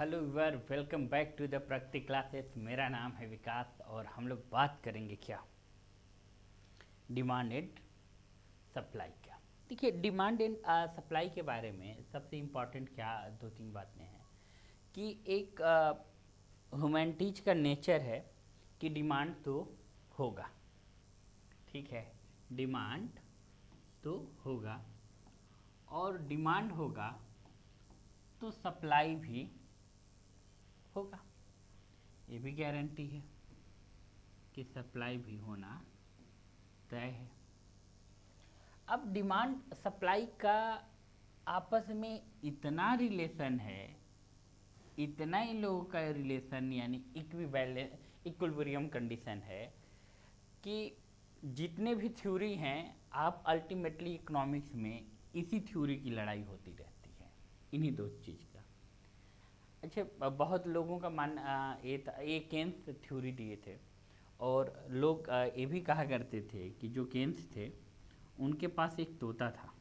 Hello viewer, welcome back to the Pragati classes. मेरा नाम है विकास और हम लोग बात करेंगे क्या, डिमांड एंड सप्लाई। क्या देखिए, डिमांड एंड सप्लाई के बारे में सबसे इम्पॉर्टेंट क्या दो तीन बातें हैं कि एक ह्यूमैनिटीज का नेचर है कि डिमांड तो होगा, ठीक है, डिमांड तो होगा और डिमांड होगा तो सप्लाई भी होगा। ये भी गारंटी है कि सप्लाई भी होना तय है। अब डिमांड सप्लाई का आपस में इतना रिलेशन है, इतना इन लोगों का रिलेशन यानी इक्विलिब्रियम कंडीशन है कि जितने भी थ्योरी हैं, आप अल्टीमेटली इकोनॉमिक्स में इसी थ्योरी की लड़ाई होती रहती है, इन्हीं दो चीज़ का। अच्छा, बहुत लोगों का ये केन्स थ्योरी दिए थे और लोग ये भी कहा करते थे कि जो केन्स थे उनके पास एक तोता था।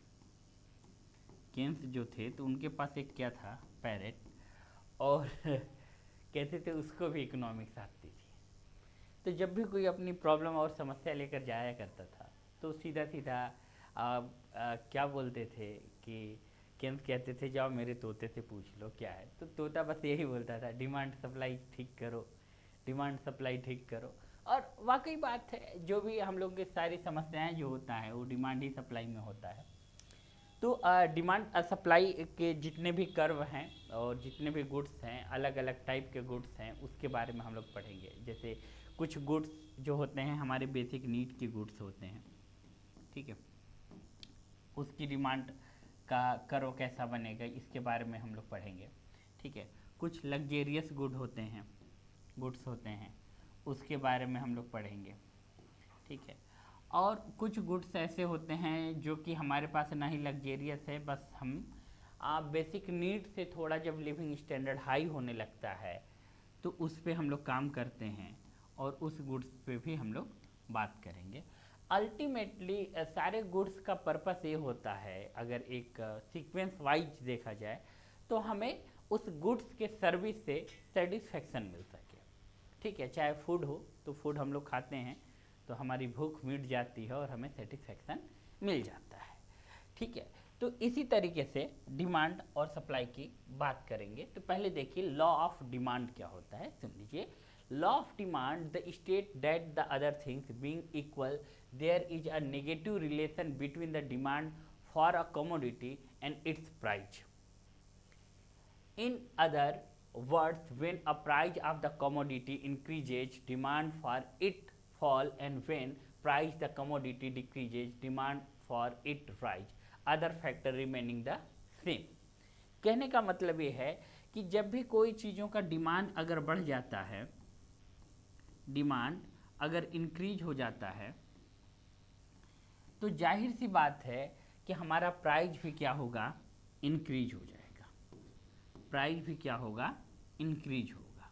केन्स जो थे तो उनके पास एक क्या था, पैरेट, और कहते थे उसको भी इकोनॉमिक्स आती थी। तो जब भी कोई अपनी प्रॉब्लम और समस्या लेकर जाया करता था तो सीधा सीधा क्या बोलते थे कि केन्स कहते थे जाओ मेरे तोते से पूछ लो क्या है। तो तोता बस यही बोलता था, डिमांड सप्लाई ठीक करो, डिमांड सप्लाई ठीक करो। और वाकई बात है, जो भी हम लोग की सारी समस्याएं जो होता है वो डिमांड ही सप्लाई में होता है। तो डिमांड सप्लाई के जितने भी कर्व हैं और जितने भी गुड्स हैं, अलग अलग टाइप के गुड्स हैं, उसके बारे में हम लोग पढ़ेंगे। जैसे कुछ गुड्स जो होते हैं हमारे बेसिक नीड के गुड्स होते हैं, ठीक है, उसकी डिमांड का कर्व कैसा बनेगा इसके बारे में हम लोग पढ़ेंगे, ठीक है। कुछ लग्जेरियस गुड्स होते हैं, उसके बारे में हम लोग पढ़ेंगे, ठीक है। और कुछ गुड्स ऐसे होते हैं जो कि हमारे पास ना ही लग्जेरियस है, बस हम बेसिक नीड से थोड़ा जब लिविंग स्टैंडर्ड हाई होने लगता है तो उस पे हम लोग काम करते हैं और उस गुड्स पे भी हम लोग बात करेंगे। अल्टीमेटली सारे गुड्स का पर्पस ये होता है, अगर एक सीक्वेंस वाइज देखा जाए तो हमें उस गुड्स के सर्विस से सेटिस्फेक्शन मिल सके, ठीक है। चाहे फूड हो तो फूड हम लोग खाते हैं तो हमारी भूख मिट जाती है और हमें सेटिस्फेक्शन मिल जाता है, ठीक है। तो इसी तरीके से डिमांड और सप्लाई की बात करेंगे। तो पहले देखिए लॉ ऑफ डिमांड क्या होता है, सुन लीजिए। Law of demand the state that the other things being equal there is a negative relation between the demand for a commodity and its price. In other words, when a price of the commodity increases, demand for it fall, and when price the commodity decreases, demand for it rise. Other factor remaining the same. कहने का मतलब ये है कि जब भी कोई चीज़ों का डिमांड अगर बढ़ जाता है, डिमांड अगर इंक्रीज हो जाता है तो जाहिर सी बात है कि हमारा प्राइस भी क्या होगा, इंक्रीज हो जाएगा। प्राइस भी क्या होगा, इंक्रीज होगा।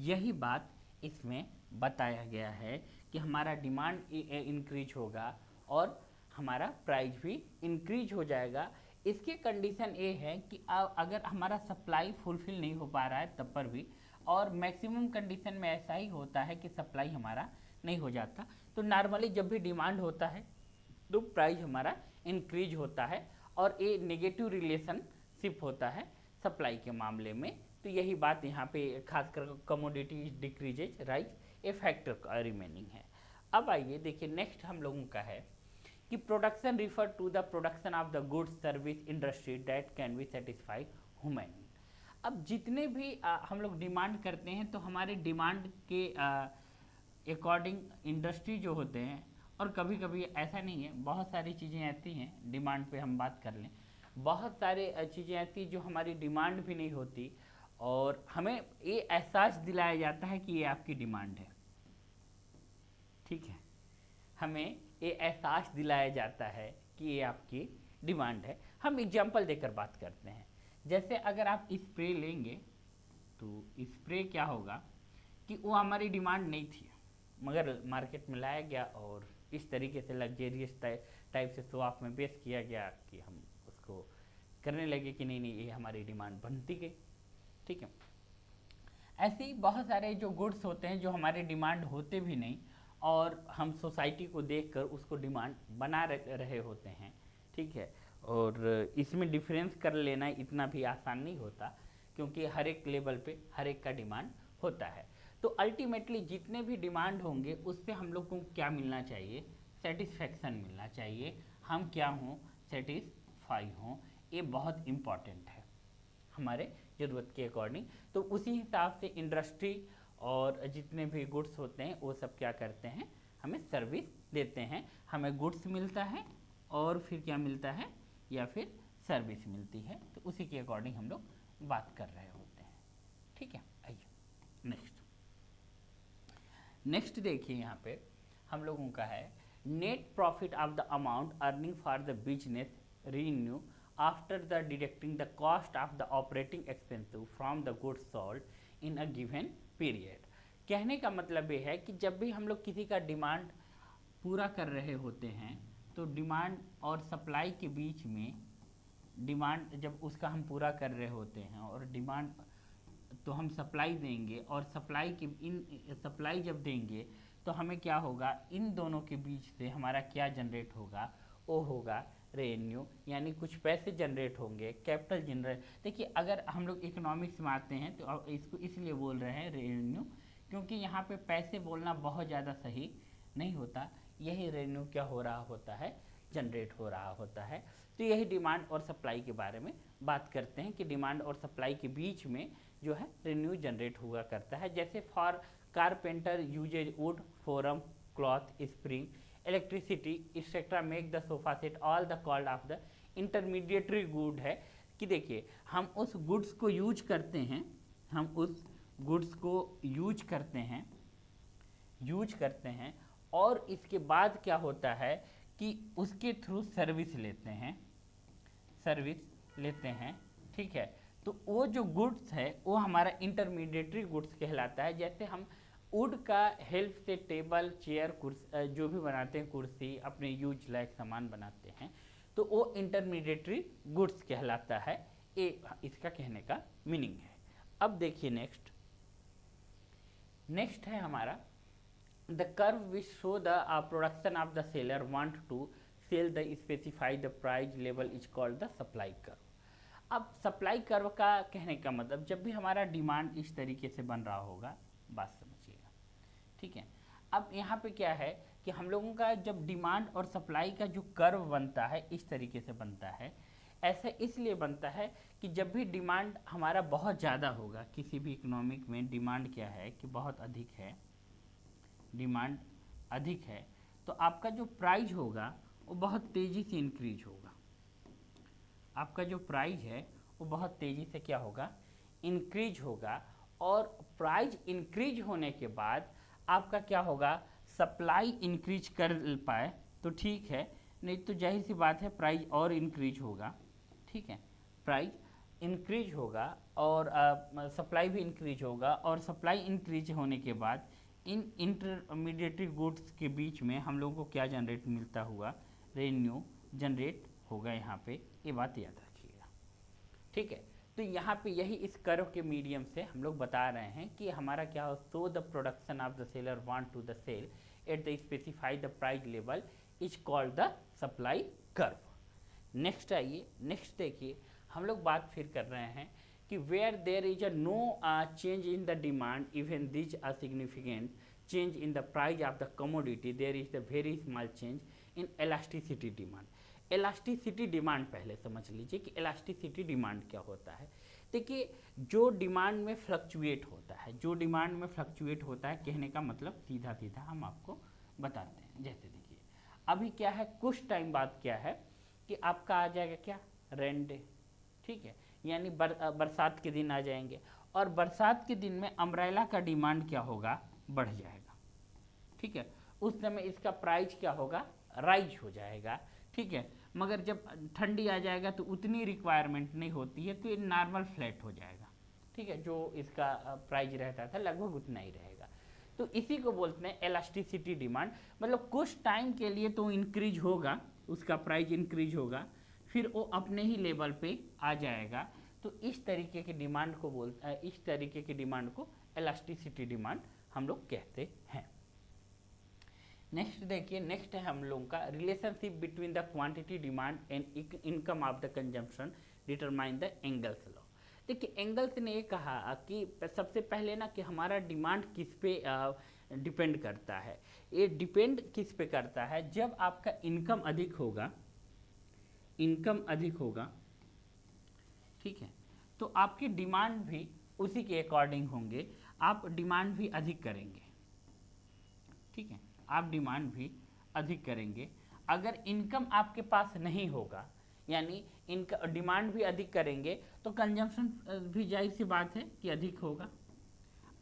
यही बात इसमें बताया गया है कि हमारा डिमांड इंक्रीज होगा और हमारा प्राइस भी इंक्रीज हो जाएगा। इसके कंडीशन ये है कि अगर हमारा सप्लाई फुलफिल नहीं हो पा रहा है तब पर भी, और मैक्सिमम कंडीशन में ऐसा ही होता है कि सप्लाई हमारा नहीं हो जाता, तो नॉर्मली जब भी डिमांड होता है तो प्राइस हमारा इंक्रीज होता है और ये नेगेटिव रिलेशनशिप होता है सप्लाई के मामले में। तो यही बात यहाँ पे खासकर कमोडिटी डिक्रीजेज राइज ए फैक्टर रिमेनिंग है। अब आइए देखिए, नेक्स्ट हम लोगों का है कि production refer to the production of the goods service industry that can be satisfy human. अब जितने भी हम लोग डिमांड करते हैं तो हमारे डिमांड के अकॉर्डिंग इंडस्ट्री जो होते हैं, और कभी कभी ऐसा नहीं है, बहुत सारी चीज़ें ऐसी हैं डिमांड पे हम बात कर लें, बहुत सारे चीज़ें ऐसी जो हमारी डिमांड भी नहीं होती और हमें ये एहसास दिलाया जाता है कि ये आपकी डिमांड है, ठीक है। हमें ये एहसास दिलाया जाता है कि ये आपकी डिमांड है। हम एग्जांपल देकर बात करते हैं। जैसे अगर आप स्प्रे लेंगे तो स्प्रे क्या होगा कि वो हमारी डिमांड नहीं थी मगर मार्केट में लाया गया और इस तरीके से लग्जेरियस टाइप से शो ऑफ में पेश किया गया कि हम उसको करने लगे कि नहीं नहीं ये हमारी डिमांड बनती गई, ठीक है। ऐसे ही बहुत सारे जो गुड्स होते हैं जो हमारे डिमांड होते भी नहीं और हम सोसाइटी को देखकर उसको डिमांड बना रहे होते हैं, ठीक है। और इसमें डिफरेंस कर लेना इतना भी आसान नहीं होता, क्योंकि हर एक लेवल पे हर एक का डिमांड होता है। तो अल्टीमेटली जितने भी डिमांड होंगे उस पर हम लोग को क्या मिलना चाहिए, सेटिस्फेक्शन मिलना चाहिए, हम क्या हों, सेटिस्फाई हों। ये बहुत इम्पॉर्टेंट है हमारे ज़रूरत के अकॉर्डिंग। तो उसी हिसाब से इंडस्ट्री और जितने भी गुड्स होते हैं वो सब क्या करते हैं, हमें सर्विस देते हैं। हमें गुड्स मिलता है और फिर क्या मिलता है, या फिर सर्विस मिलती है। तो उसी के अकॉर्डिंग हम लोग बात कर रहे होते हैं, ठीक है। आइए नेक्स्ट देखिए, यहाँ पे हम लोगों का है net profit of the amount earning for the business revenue after the deducting the cost of the operating expenses from the goods sold in a given period। कहने का मतलब ये है कि जब भी हम लोग किसी का डिमांड पूरा कर रहे होते हैं तो डिमांड और सप्लाई के बीच में, डिमांड जब उसका हम पूरा कर रहे होते हैं और डिमांड तो हम सप्लाई देंगे, और सप्लाई जब देंगे तो हमें क्या होगा, इन दोनों के बीच से हमारा क्या जनरेट होगा, वो होगा रेवेन्यू, यानी कुछ पैसे जनरेट होंगे, कैपिटल जनरेट। देखिए अगर हम लोग इकोनॉमिक्स में आते हैं तो इसको इसलिए बोल रहे हैं रेवेन्यू, क्योंकि यहाँ पे पैसे बोलना बहुत ज़्यादा सही नहीं होता। यही रेवेन्यू क्या हो रहा होता है, जनरेट हो रहा होता है। तो यही डिमांड और सप्लाई के बारे में बात करते हैं कि डिमांड और सप्लाई के बीच में जो है रेवेन्यू जनरेट हुआ करता है। जैसे for carpenter uses wood, foam, cloth, spring, electricity etcetera make the sofa set, all the called of the intermediatory good है कि देखिए हम उस गुड्स को यूज करते हैं, हम उस गुड्स को यूज करते हैं और इसके बाद क्या होता है कि उसके थ्रू सर्विस लेते हैं, ठीक है। तो वो जो गुड्स है वो हमारा इंटरमीडिएटरी गुड्स कहलाता है। जैसे हम वुड का हेल्प से टेबल, चेयर, कुर्सी जो भी बनाते हैं, कुर्सी, अपने यूज लायक सामान बनाते हैं, तो वो इंटरमीडिएटरी गुड्स कहलाता है। ये इसका कहने का मीनिंग है। अब देखिए नेक्स्ट है हमारा the curve which show the production of the seller want to sell the specify the price level is called the supply curve. अब सप्लाई कर्व का कहने का मतलब जब भी हमारा डिमांड इस तरीके से बन रहा होगा, बात समझिएगा, ठीक है। अब यहाँ पे क्या है कि हम लोगों का जब डिमांड और सप्लाई का जो कर्व बनता है इस तरीके से बनता है। ऐसा इसलिए बनता है कि जब भी डिमांड हमारा बहुत ज़्यादा होगा, किसी भी इकोनॉमिक में डिमांड क्या है कि बहुत अधिक है, डिमांड अधिक है, तो आपका जो प्राइस होगा वो बहुत तेज़ी से इंक्रीज होगा। आपका जो प्राइस है वो बहुत तेज़ी से क्या होगा, इंक्रीज होगा। और प्राइस इंक्रीज होने के बाद आपका क्या होगा, सप्लाई इंक्रीज कर पाए तो ठीक है, नहीं तो जाहिर सी बात है प्राइस और इंक्रीज होगा, ठीक है। प्राइस इंक्रीज होगा और सप्लाई भी इंक्रीज होगा, और सप्लाई इंक्रीज होने के बाद इन इंटरमीडिएटरी गुड्स के बीच में हम लोगों को क्या जनरेट मिलता हुआ, रेवेन्यू जनरेट होगा। यहाँ पे ये बात याद रखिएगा, ठीक है। तो यहाँ पे यही इस कर्व के मीडियम से हम लोग बता रहे हैं कि हमारा क्या हो, so the production of the seller want to the sell at the specify the price level is called the supply curve. Next आइए, नेक्स्ट देखिए, हम लोग बात फिर कर रहे हैं कि where there is a no change in the demand even this a significant change in the price of the commodity there is the very small change in elasticity demand. Elasticity demand पहले समझ लीजिए कि elasticity demand क्या होता है। देखिए जो demand में फ्लक्चुएट होता है, जो डिमांड में फ्लक्चुएट होता है, कहने का मतलब सीधा सीधा हम आपको बताते हैं। जैसे देखिए अभी क्या है, कुछ टाइम बाद क्या है कि आपका आ जाएगा क्या, रेन डे, ठीक है, यानी बरसात के दिन आ जाएंगे, और बरसात के दिन में अम्ब्रेला का डिमांड क्या होगा, बढ़ जाएगा, ठीक है। उस समय इसका प्राइस क्या होगा, राइज हो जाएगा, ठीक है। मगर जब ठंडी आ जाएगा तो उतनी रिक्वायरमेंट नहीं होती है, तो ये नॉर्मल फ्लैट हो जाएगा, ठीक है। जो इसका प्राइस रहता था लगभग उतना ही रहेगा। तो इसी को बोलते हैं एलास्टिसिटी डिमांड। मतलब कुछ टाइम के लिए तो इंक्रीज होगा, उसका प्राइस इंक्रीज होगा, फिर वो अपने ही लेवल पे आ जाएगा। तो इस तरीके की डिमांड को इस तरीके की डिमांड को इलास्टिसिटी डिमांड हम लोग कहते हैं। नेक्स्ट देखिए, नेक्स्ट है हम लोगों का relationship between the quantity demand and income of the consumption determine the angles law. देखिए एंगल्स ने ये कहा कि सबसे पहले ना कि हमारा डिमांड किस पे डिपेंड करता है। ये डिपेंड किस पे करता है, जब आपका इनकम अधिक होगा, इनकम अधिक होगा, ठीक है, तो आपकी डिमांड भी उसी के अकॉर्डिंग होंगे, आप डिमांड भी अधिक करेंगे, ठीक है, आप डिमांड भी अधिक करेंगे। अगर इनकम आपके पास नहीं होगा, यानी इनका डिमांड भी अधिक करेंगे, तो कंजम्पशन भी जाहिर सी बात है कि अधिक होगा।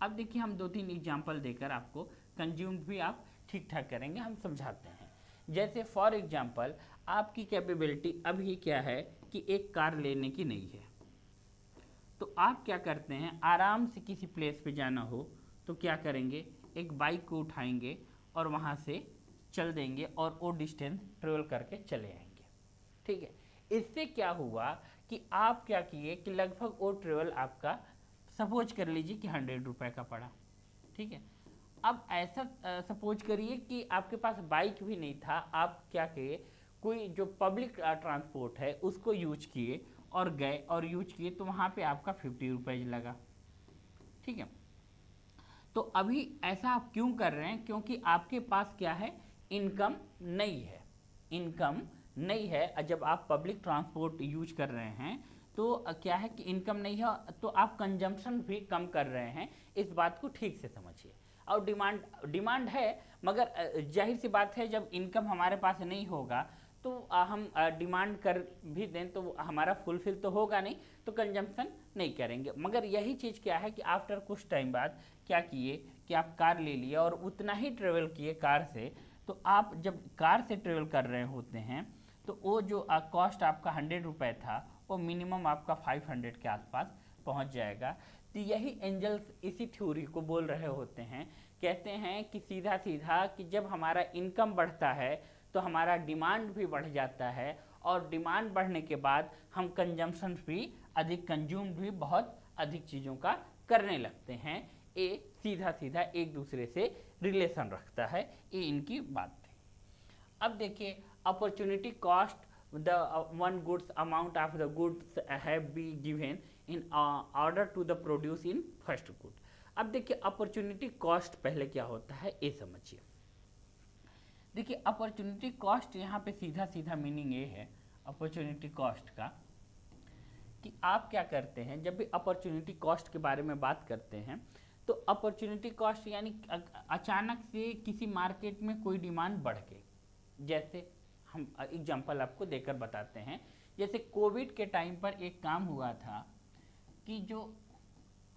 अब देखिए हम 2-3 एग्जाम्पल देकर आपको कंज्यूम भी आप ठीक ठाक करेंगे, हम समझाते हैं। जैसे फॉर एग्जाम्पल आपकी कैपेबिलिटी अभी क्या है कि एक कार लेने की नहीं है, तो आप क्या करते हैं, आराम से किसी प्लेस पे जाना हो तो क्या करेंगे, एक बाइक को उठाएंगे और वहाँ से चल देंगे और वो डिस्टेंस ट्रेवल करके चले आएंगे, ठीक है। इससे क्या हुआ कि आप क्या किए कि लगभग वो ट्रेवल आपका सपोज कर लीजिए कि 100 रुपये का पड़ा, ठीक है। अब ऐसा सपोज करिए कि आपके पास बाइक भी नहीं था, आप क्या किए, कोई जो पब्लिक ट्रांसपोर्ट है उसको यूज किए और गए और यूज किए, तो वहाँ पे आपका 50 रुपये लगा, ठीक है। तो अभी ऐसा आप क्यों कर रहे हैं, क्योंकि आपके पास क्या है, इनकम नहीं है, इनकम नहीं है। जब आप पब्लिक ट्रांसपोर्ट यूज कर रहे हैं तो क्या है कि इनकम नहीं है, तो आप कंजम्पशन भी कम कर रहे हैं, इस बात को ठीक से समझिए। और डिमांड है, मगर जाहिर सी बात है जब इनकम हमारे पास नहीं होगा तो हम डिमांड कर भी दें तो हमारा फुलफिल तो होगा नहीं, तो कंजम्पशन नहीं करेंगे। मगर यही चीज़ क्या है कि आफ्टर कुछ टाइम बाद क्या किए कि आप कार ले लिए और उतना ही ट्रेवल किए कार से, तो आप जब कार से ट्रेवल कर रहे होते हैं तो वो जो कॉस्ट आपका 100 रुपये था वो मिनिमम आपका 500 के आसपास पहुंच जाएगा। तो यही एंजल्स इसी थ्योरी को बोल रहे होते हैं, कहते हैं कि सीधा सीधा कि जब हमारा इनकम बढ़ता है तो हमारा डिमांड भी बढ़ जाता है, और डिमांड बढ़ने के बाद हम कंजम्पशन भी अधिक, कंज्यूम भी बहुत अधिक चीज़ों का करने लगते हैं। ये सीधा सीधा एक दूसरे से रिलेशन रखता है, ये इनकी बात थी। अब देखिए opportunity cost, the one goods amount of the goods have be given in order to the produce in first good. अब देखिए अपॉर्चुनिटी कॉस्ट पहले क्या होता है ये समझिए। देखिए अपॉर्चुनिटी कॉस्ट यहाँ पे सीधा सीधा मीनिंग ये है अपॉर्चुनिटी कॉस्ट का कि आप क्या करते हैं, जब भी अपॉर्चुनिटी कॉस्ट के बारे में बात करते हैं तो अपॉर्चुनिटी कॉस्ट यानी अचानक से किसी मार्केट में कोई डिमांड बढ़ गई। जैसे हम एग्जांपल आपको देकर बताते हैं, जैसे कोविड के टाइम पर एक काम हुआ था कि जो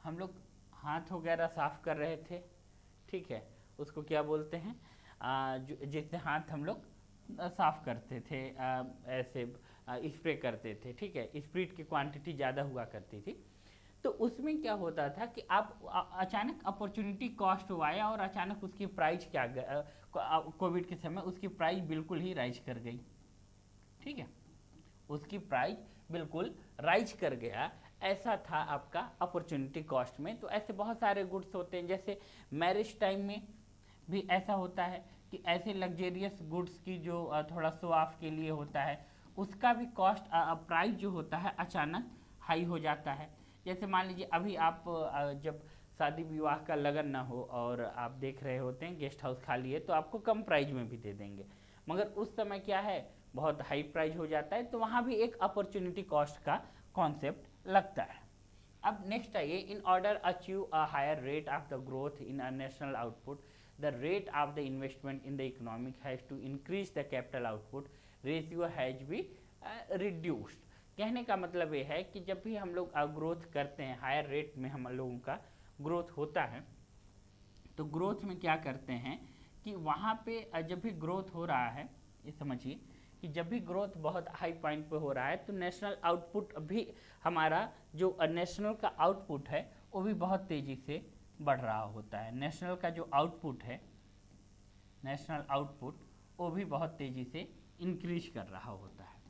हम लोग हाथ वगैरह साफ कर रहे थे, ठीक है, उसको क्या बोलते हैं, जिससे हाथ हम लोग साफ करते थे, ऐसे स्प्रे करते थे, ठीक है, स्प्रिट की क्वांटिटी ज़्यादा हुआ करती थी। तो उसमें क्या होता था कि आप अचानक अपॉर्चुनिटी कॉस्ट हुआ और अचानक उसकी प्राइस क्या, कोविड के समय उसकी प्राइस बिल्कुल ही राइज कर गई, ठीक है, उसकी प्राइस बिल्कुल राइज कर गया। ऐसा था आपका अपॉर्चुनिटी कॉस्ट में। तो ऐसे बहुत सारे गुड्स होते हैं, जैसे मैरिज टाइम में भी ऐसा होता है कि ऐसे लग्जेरियस गुड्स की जो थोड़ा शो ऑफ के लिए होता है, उसका भी कॉस्ट प्राइस जो होता है अचानक हाई हो जाता है। जैसे मान लीजिए अभी आप जब शादी विवाह का लगन ना हो और आप देख रहे होते हैं गेस्ट हाउस खाली है, तो आपको कम प्राइस में भी दे देंगे, मगर उस समय क्या है बहुत हाई प्राइस हो जाता है, तो वहाँ भी एक अपॉर्चुनिटी कॉस्ट का कॉन्सेप्ट लगता है। अब नेक्स्ट आइए, in order achieve a higher rate of the growth in a national output, the rate of the investment in the economic has to increase the capital output ratio has be reduced. कहने का मतलब ये है कि जब भी हम लोग ग्रोथ करते हैं, हायर रेट में हम लोगों का ग्रोथ होता है, तो ग्रोथ में क्या करते हैं कि वहाँ पे जब भी ग्रोथ हो रहा है, ये समझिए कि जब भी ग्रोथ बहुत हाई पॉइंट पे हो रहा है तो नेशनल आउटपुट भी, हमारा जो नेशनल का आउटपुट है वो भी बहुत तेज़ी से बढ़ रहा होता है। नेशनल का जो आउटपुट है, नेशनल आउटपुट वो भी बहुत तेज़ी से इंक्रीज कर रहा होता है,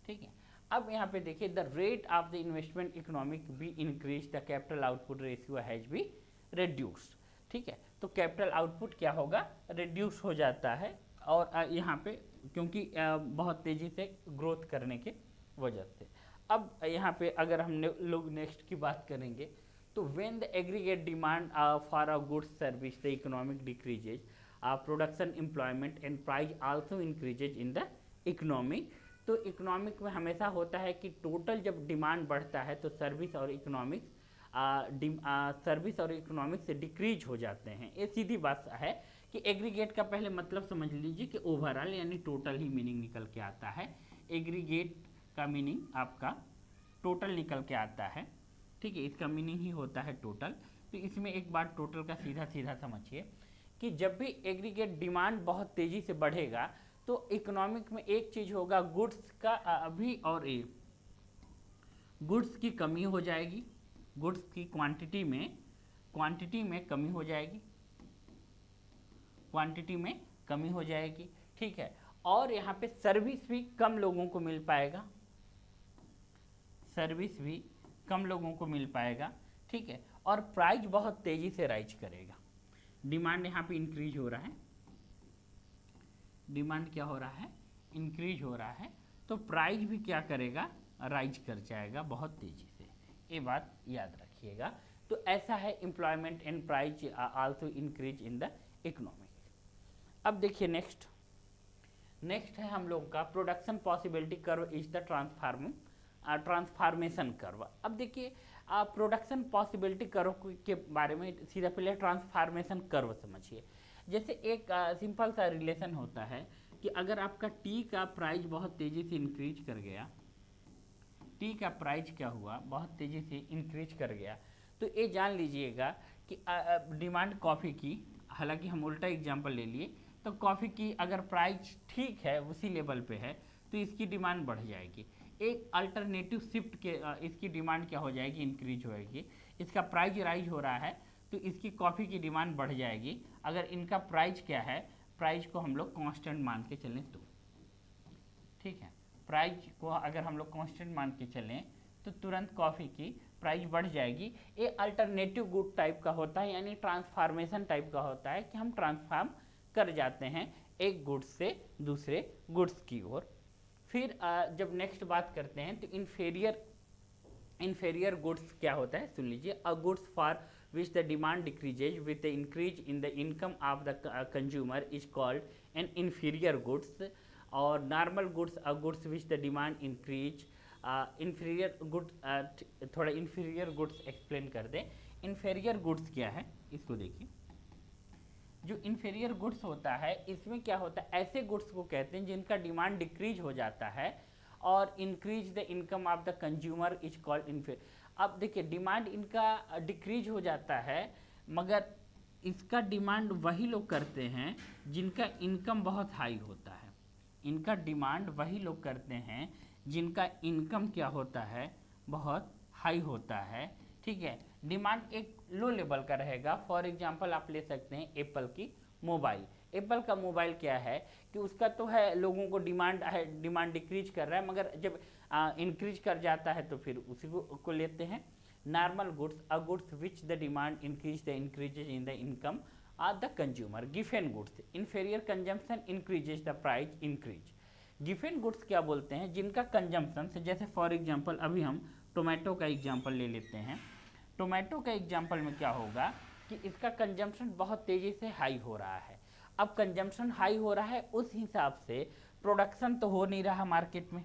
ठीक है। अब यहाँ पे देखिए, the rate of the investment economic be increase, the capital output ratio has be reduced. ठीक है, तो कैपिटल आउटपुट क्या होगा, रिड्यूस हो जाता है। और यहाँ पे क्योंकि बहुत तेज़ी से ग्रोथ करने के वजह से। अब यहाँ पे अगर हम लोग नेक्स्ट की बात करेंगे, तो when the aggregate demand for a goods service the economic decreases, production employment and price also increases in the economic. तो इकोनॉमिक में हमेशा होता है कि टोटल जब डिमांड बढ़ता है तो सर्विस और इकोनॉमिक्स सर्विस और इकोनॉमिक्स से डिक्रीज हो जाते हैं। ये सीधी बात है कि एग्रीगेट का पहले मतलब समझ लीजिए कि ओवरऑल यानी टोटल ही मीनिंग निकल के आता है। एग्रीगेट का मीनिंग आपका टोटल निकल के आता है। ठीक है, इसका मीनिंग ही होता है टोटल। तो इसमें एक बात टोटल का सीधा सीधा समझिए कि जब भी एग्रीगेट डिमांड बहुत तेज़ी से बढ़ेगा तो इकोनॉमिक में एक चीज़ होगा, गुड्स का अभी और एक गुड्स की कमी हो जाएगी, गुड्स की क्वांटिटी में कमी हो जाएगी, क्वांटिटी में कमी हो जाएगी। ठीक है, और यहाँ पे सर्विस भी कम लोगों को मिल पाएगा, सर्विस भी कम लोगों को मिल पाएगा। ठीक है, और प्राइस बहुत तेज़ी से राइज करेगा। डिमांड यहाँ पे इंक्रीज हो रहा है, डिमांड क्या हो रहा है, इंक्रीज हो रहा है, तो प्राइस भी क्या करेगा, राइज कर जाएगा बहुत तेज़ी से। ये बात याद रखिएगा। तो ऐसा है employment and price also increase in the economic. अब देखिए नेक्स्ट है हम लोग का production possibility curve is the transformation curve. अब देखिए प्रोडक्शन पॉसिबिलिटी कर्व के बारे में सीधा पहले ट्रांसफॉर्मेशन कर्व समझिए। जैसे एक सिंपल सा रिलेशन होता है कि अगर आपका टी का प्राइस बहुत तेज़ी से इंक्रीज कर गया, टी का प्राइस क्या हुआ, बहुत तेज़ी से इंक्रीज कर गया, तो ये जान लीजिएगा कि डिमांड कॉफ़ी की, हालांकि हम उल्टा एग्जांपल ले लिए, तो कॉफ़ी की अगर प्राइस ठीक है, उसी लेवल पे है, तो इसकी डिमांड बढ़ जाएगी। एक अल्टरनेटिव शिफ्ट के इसकी डिमांड क्या हो जाएगी, इंक्रीज होएगी। इसका प्राइस राइज हो रहा है तो इसकी कॉफ़ी की डिमांड बढ़ जाएगी। अगर इनका प्राइस क्या है, प्राइस को हम लोग कांस्टेंट मान के चलें तो, ठीक है, प्राइस को अगर हम लोग कांस्टेंट मान के चलें तो तुरंत कॉफ़ी की प्राइस बढ़ जाएगी। ये अल्टरनेटिव गुड टाइप का होता है, यानी ट्रांसफॉर्मेशन टाइप का होता है कि हम ट्रांसफॉर्म कर जाते हैं एक गुड्स से दूसरे गुड्स की ओर। फिर जब नेक्स्ट बात करते हैं तो इन्फेरियर गुड्स क्या होता है, सुन लीजिए। A goods for which the demand decreases with the increase in the income of the consumer is called an inferior goods. और normal goods a goods which the demand increase. Inferior goods, थोड़ा inferior goods explain कर दें। Inferior goods क्या है इसको देखिए। जो inferior goods होता है इसमें क्या होता है, ऐसे गुड्स को कहते हैं जिनका डिमांड डिक्रीज हो जाता है और increase the income of the consumer is called inferior. अब देखिए डिमांड इनका डिक्रीज हो जाता है, मगर इसका डिमांड वही लोग करते हैं जिनका इनकम बहुत हाई होता है। इनका डिमांड वही लोग करते हैं जिनका इनकम क्या होता है, बहुत हाई होता है। ठीक है, डिमांड एक लो लेवल का रहेगा। फॉर एग्जांपल आप ले सकते हैं एप्पल की मोबाइल। एप्पल का मोबाइल क्या है कि उसका तो है लोगों को डिमांड है, डिमांड डिक्रीज कर रहा है, मगर जब इंक्रीज कर जाता है तो फिर उसी को लेते हैं। Normal goods a goods which the demand increase the increases in the income are the consumer. Giffen goods inferior consumption increases the price increase. Giffen goods क्या बोलते हैं, जिनका कंजम्पशन से, जैसे फॉर एग्जांपल अभी हम टोमेटो का एग्जांपल ले लेते हैं। टोमेटो का एग्जांपल में क्या होगा कि इसका कंजम्पशन बहुत तेज़ी से हाई हो रहा है। अब कंजम्पशन हाई हो रहा है, उस हिसाब से प्रोडक्शन तो हो नहीं रहा मार्केट में,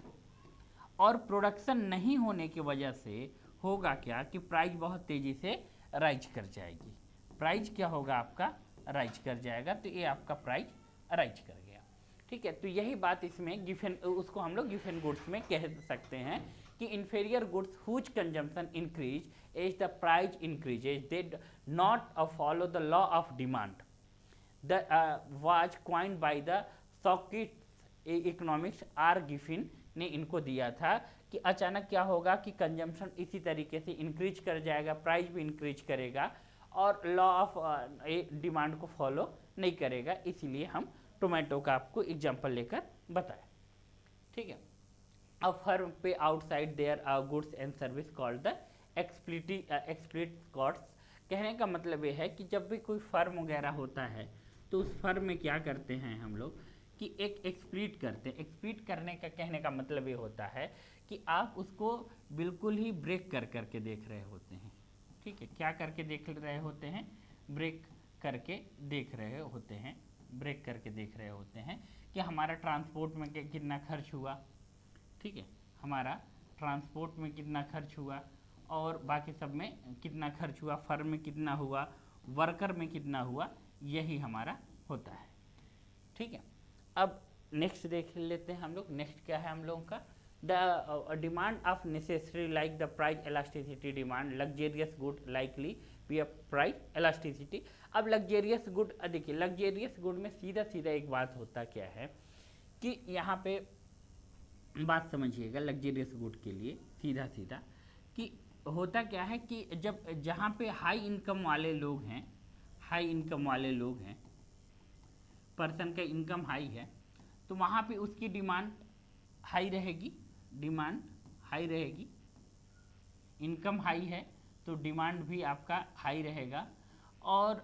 और प्रोडक्शन नहीं होने की वजह से होगा क्या कि प्राइस बहुत तेज़ी से राइज कर जाएगी। प्राइस क्या होगा आपका, राइज कर जाएगा, तो ये आपका प्राइस राइज कर गया। ठीक है, तो यही बात इसमें गिफन, उसको हम लोग गिफन गुड्स में कह सकते हैं कि inferior goods whose consumption increase as the price increases they not follow the law of demand the was coined by the sockets economics. R Giffen ने इनको दिया था कि अचानक क्या होगा कि कंजम्पशन इसी तरीके से इंक्रीज कर जाएगा, प्राइस भी इंक्रीज करेगा और लॉ ऑफ डिमांड को फॉलो नहीं करेगा। इसीलिए हम टोमेटो का आपको एग्जाम्पल लेकर बताएं। ठीक है, a firm pay outside their goods and service called the explicit costs। कहने का मतलब ये है कि जब भी कोई फर्म वगैरह होता है तो उस फर्म में क्या करते हैं हम लोग कि एक एक्सप्लिट करते हैं। एक्सप्लिट करने का कहने का मतलब ये होता है कि आप उसको बिल्कुल ही ब्रेक कर करके देख रहे होते हैं। ठीक है, क्या करके देख रहे होते हैं? ब्रेक करके देख रहे होते हैं, ब्रेक करके देख रहे होते हैं कि हमारा ट्रांसपोर्ट में कितना खर्च हुआ। ठीक है, हमारा ट्रांसपोर्ट में कितना खर्च हुआ और बाकी सब में कितना खर्च हुआ, फर्म में कितना हुआ, वर्कर में कितना हुआ, यही हमारा होता है। ठीक है, अब नेक्स्ट देख लेते हैं हम लोग। नेक्स्ट क्या है हम लोगों का? The demand of necessary like the price elasticity demand luxurious good likely be a price elasticity. अब लग्जेरियस गुड, देखिए लग्जेरियस गुड में सीधा सीधा एक बात होता क्या है कि यहाँ पे बात समझिएगा लग्जेरियस गुड के लिए सीधा सीधा कि होता क्या है कि जब जहाँ पे हाई इनकम वाले लोग हैं, हाई इनकम वाले लोग हैं, पर्सन का इनकम हाई है, तो वहाँ पे उसकी डिमांड हाई रहेगी, डिमांड हाई रहेगी। इनकम हाई है तो डिमांड भी आपका हाई रहेगा और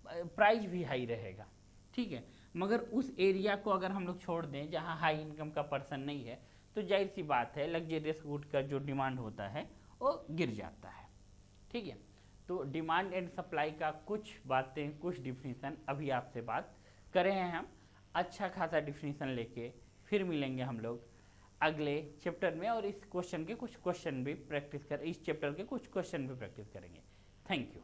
प्राइस भी हाई रहेगा। ठीक है, मगर उस एरिया को अगर हम लोग छोड़ दें जहाँ हाई इनकम का पर्सन नहीं है तो जाहिर सी बात है लग्जेरियस गुड का जो डिमांड होता है वो गिर जाता है। ठीक है, तो डिमांड एंड सप्लाई का कुछ बातें, कुछ डिफिनीसन अभी आपसे बात करें हैं हम। अच्छा खासा डिफिनीसन लेके फिर मिलेंगे हम लोग अगले चैप्टर में और इस क्वेश्चन के कुछ क्वेश्चन भी प्रैक्टिस कर, इस चैप्टर के कुछ क्वेश्चन भी प्रैक्टिस करेंगे। Thank you.